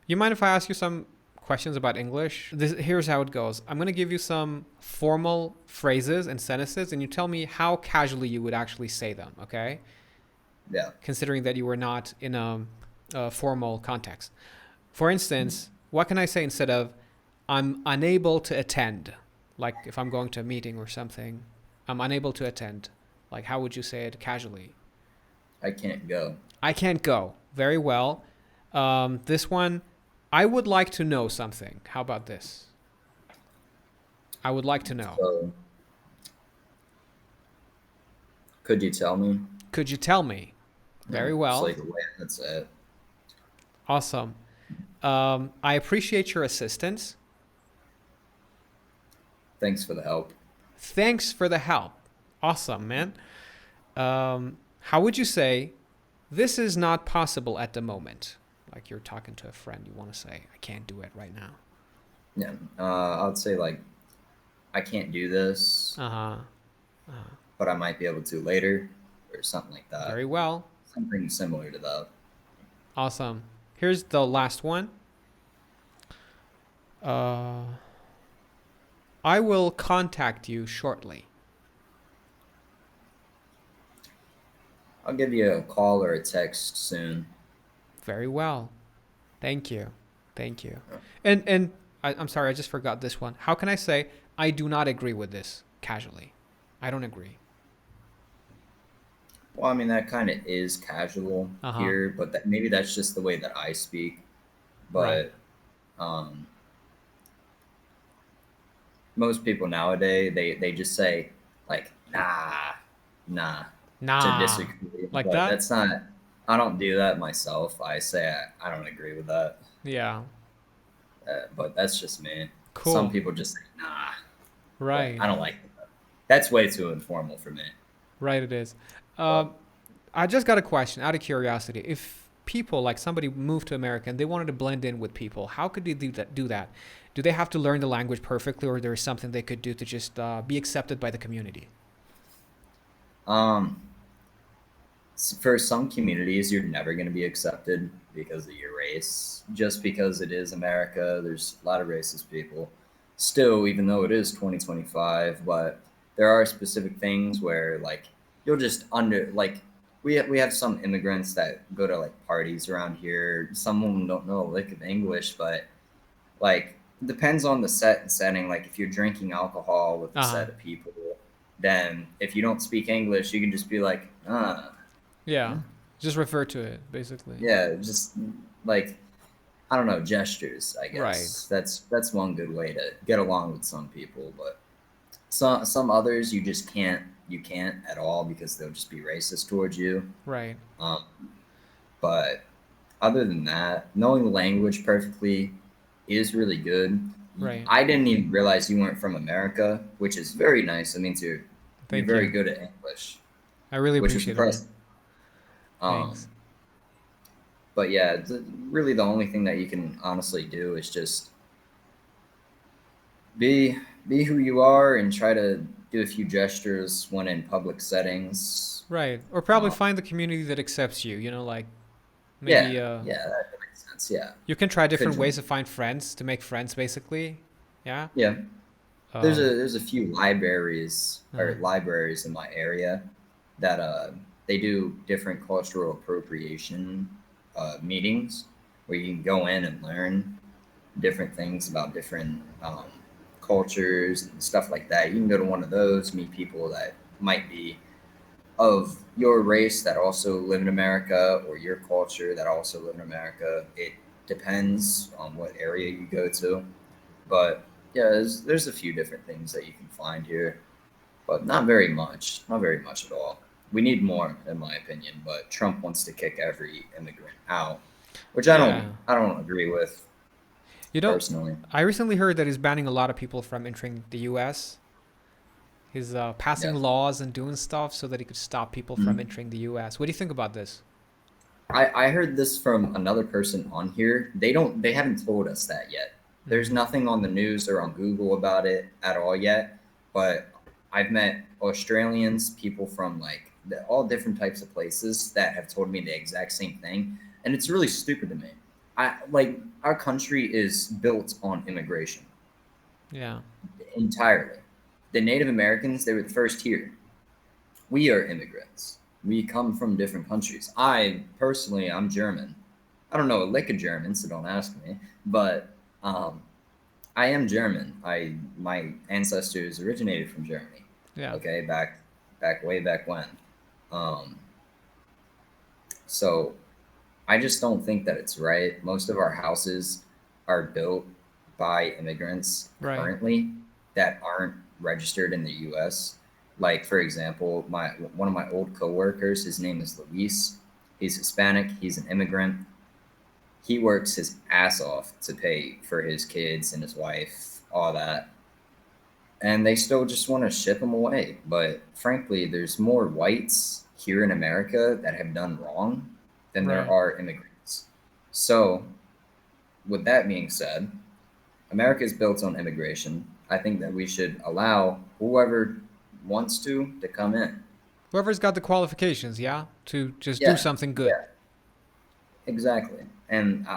You mind if I ask you some questions about English? Here's how it goes. I'm going to give you some formal phrases and sentences, and you tell me how casually you would actually say them, okay? Yeah. Considering that you were not in a formal context. For instance, what can I say instead of I'm unable to attend? Like if I'm going to a meeting or something, I'm unable to attend. Like how would you say it casually? I can't go. I can't go. Very well. This one, I would like to know something. How about this? I would like to know. So could you tell me? Could you tell me? Yeah, Very it's well. like a way. That's it. Awesome. I appreciate your assistance. Thanks for the help. Thanks for the help. Awesome, man. How would you say this is not possible at the moment? Like you're talking to a friend, you want to say, I can't do it right now. Yeah. I would say like I can't do this, Uh huh. but I might be able to later, or something like that. Very well. Something similar to that. Awesome. Here's the last one. Uh, I will contact you shortly. I'll give you a call or a text soon. Very well. Thank you. Thank you. And I'm sorry, I just forgot this one. How can I say I do not agree with this casually? I don't agree. Well, I mean that kind of is casual Uh huh. here, but maybe that's just the way that I speak. Right. But um, most people nowadays they just say like nah to Nah. disagree, Like but that? that's not. I don't do that myself. I say I don't agree with that, Yeah. but that's just me. Some Cool. people just say nah, but Right. I don't like that. That's way too informal for me. Right, it is. But Um, I just got a question out of curiosity. If people, like somebody moved to America and they wanted to blend in with people, how could they do that? Do they have to learn the language perfectly, or there's something they could do to just be accepted by the community? um, for some communities, you're never going to be accepted because of your race. Just because it is America, there's a lot of racist people. Still, even though it is 2025, but there are specific things where, like, you'll just like, we have some immigrants that go to like parties around here. Some of them don't know a lick of English, but like, depends on the set and setting. Like, if you're drinking alcohol with a Uh huh. set of people, then if you don't speak English, you can just be like, Yeah. Just refer to it, basically. yeah, just like I don't know, gestures. I Right. guess that's one good way to get along with some people, but some others you can't at all because they'll just be racist towards you. Right. Um, but other than that, knowing the language perfectly is really good. Right. I didn't even realize you weren't from America, which is very nice. It means you're Thank very you. good at English, I really which is appreciate it, man. impressive. Thanks. Um, but yeah, really the only thing that you can honestly do is just be be who you are and try to do a few gestures when in public settings. Right. Or probably Um, find the community that accepts you. Like yeah, maybe yeah, that makes sense. Yeah, you can try could different join. ways to find friends, to make friends, basically. Yeah. Yeah, Um. there's a few Uh, libraries in my area that they do different cultural appropriation meetings where you can go in and learn different things about different cultures and stuff like that. You can go to one of those, meet people that might be of your race that also live in America or your culture that also live in America. It depends on what area you go to. But yeah, there's a few different things that you can find here, but not very much. Not very much at all. We need more, in my opinion. But Trump wants to kick every immigrant out, which yeah. I don't agree with You know, personally. I recently heard that he's banning a lot of people from entering the U.S. He's passing Yeah. laws and doing stuff so that he could stop people from Mhm. entering the U.S. What do you think about this? I heard this from another person on here. They haven't told us that yet. There's Mm-hmm. nothing on the news or on Google about it at all yet. But I've met Australians, people from like all different types of places that have told me the exact same thing, and it's really stupid to me. our country is built on immigration Yeah. entirely. The Native Americans, they were the first here. We are immigrants. We come from different countries. I personally, I'm German. I don't know a lick of German, so don't ask me. But I am German. My ancestors originated from Germany. Yeah. Okay, back way back when. Um, so I just don't think that it's right. Most of our houses are built by immigrants Right. currently that aren't registered in the U.S. Like for example, my one of my old coworkers, his name is Luis. He's Hispanic. He's an immigrant. He works his ass off to pay for his kids and his wife, all that, and they still just want to ship him away. But frankly, there's more whites here in America that have done wrong than there Right. are immigrants. So, with that being said, America is built on immigration. I think that we should allow whoever wants to come in. Whoever's got the qualifications, yeah, to just do Yeah, something good. yeah, exactly. And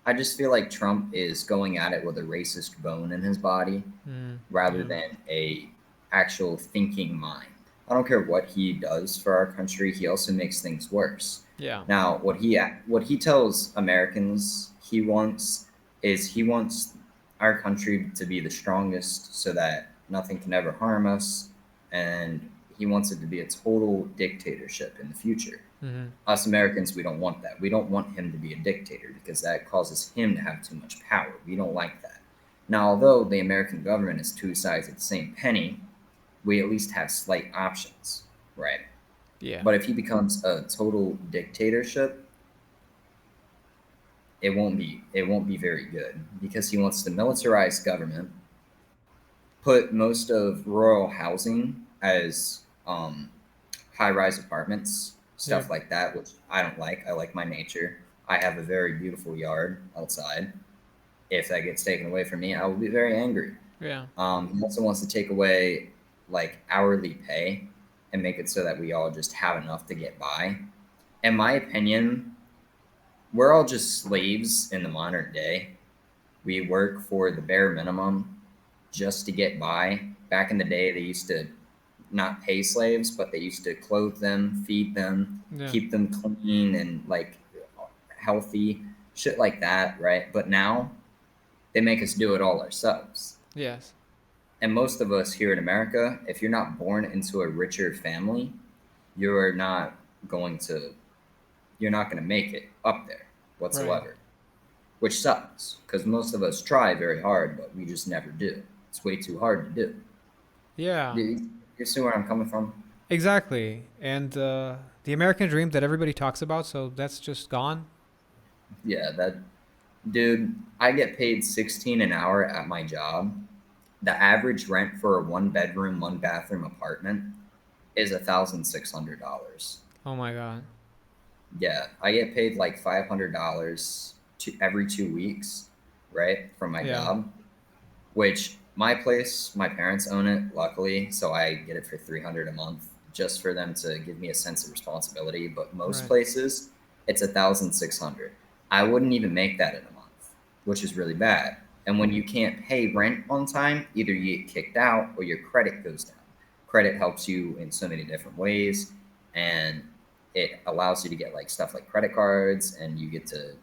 I just feel like Trump is going at it with a racist bone in his body Mm. rather Yeah. than a actual thinking mind. I don't care what he does for our country. He also makes things worse. Yeah. Now, what he tells Americans he wants our country to be the strongest so that nothing can ever harm us, and he wants it to be a total dictatorship in the future. Mm-hmm. Us Americans, we don't want that. We don't want him to be a dictator because that causes him to have too much power. We don't like that. Now, although the American government is two sides of the same penny, we at least have slight options, right? Yeah. But if he becomes a total dictatorship, it won't be very good because he wants to militarize government, put most of rural housing as high-rise apartments, Yep. stuff like that, which I don't like. I like my nature. I have a very beautiful yard outside. If that gets taken away from me, I will be very angry. Yeah. He also wants to take away like hourly pay and make it so that we all just have enough to get by. In my opinion, we're all just slaves in the modern day. We work for the bare minimum just to get by. Back in the day, they used to not pay slaves, but they used to clothe them, feed them, Yeah. keep them clean and like healthy, shit like that, right? But now they make us do it all ourselves. Yes. And most of us here in America, if you're not born into a richer family, you're not going to you're not going to make it up there Right. whatsoever, which sucks because most of us try very hard, but we just never do. It's way too hard to do. Yeah. You see where I'm coming from? Exactly. And the American dream that everybody talks about, so that's just gone. Yeah, that dude, I get paid 16 an hour at my job. The average rent for a one bedroom, one bathroom apartment is $1,600. Oh my god. Yeah, I get paid like $500 every 2 weeks, right, from my Yeah. job. Which my place, my parents own it, luckily, so I get it for 300 a month just for them to give me a sense of responsibility. But most Right. places, it's 1,600. I wouldn't even make that in a month, which is really bad. And when you can't pay rent on time, either you get kicked out or your credit goes down. Credit helps you in so many different ways, and it allows you to get like stuff like credit cards, and you get to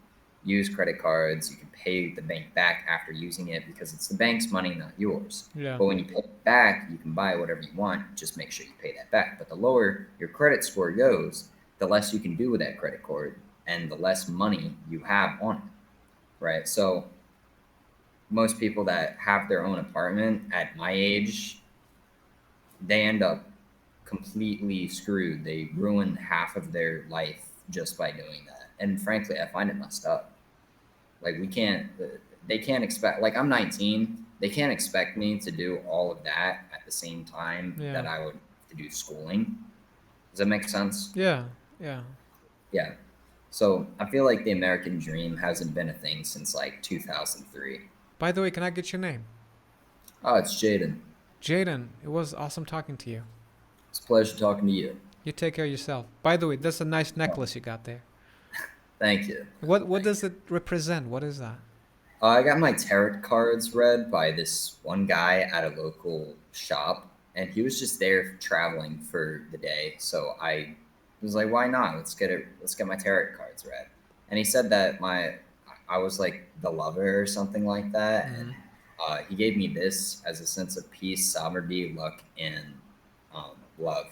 use credit cards. You can pay the bank back after using it because it's the bank's money, not yours. Yeah. But when you pay it back, you can buy whatever you want. Just make sure you pay that back. But the lower your credit score goes, the less you can do with that credit card and the less money you have on it. Right. So most people that have their own apartment at my age, they end up completely screwed. They ruin half of their life just by doing that. And frankly, I find it messed up. Like they can't expect. Like I'm 19, they can't expect me to do all of that at the same time Yeah. that I would to do schooling. Does that make sense? Yeah. Yeah. Yeah. So I feel like the American dream hasn't been a thing since like 2003. By the way, can I get your name? Oh, it's Jaden. Jaden. It was awesome talking to you. It's a pleasure talking to you. You take care of yourself. By the way, that's a nice Oh, necklace you got there. Thank you. What does it represent? What is that? I got my tarot cards read by this one guy at a local shop, and he was just there traveling for the day. So I was like, "Why not? Let's get it. Let's get my tarot cards read." And he said that I was like the lover or something like that, and he gave me this as a sense of peace, sovereignty, luck, and love.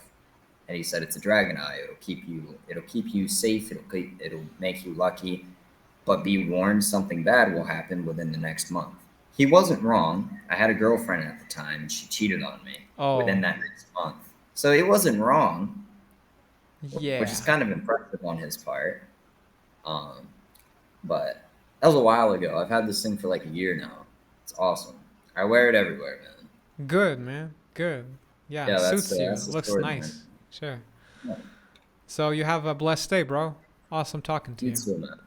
And he said it's a dragon eye. It'll keep you safe. It'll make you lucky. But be warned, something bad will happen within the next month. He wasn't wrong. I had a girlfriend at the time, and she cheated on me within Oh, that next month. So it wasn't wrong, which is yeah. kind of impressive on his part. Um, but that was a while ago. I've had this thing for like a year now. It's awesome. I wear it everywhere, man. Good, man. Good. Yeah, Yeah, suits you. that's the Looks story, man. nice. Sure. Yeah, So you have a blessed day, bro. Awesome talking to you you. too, man.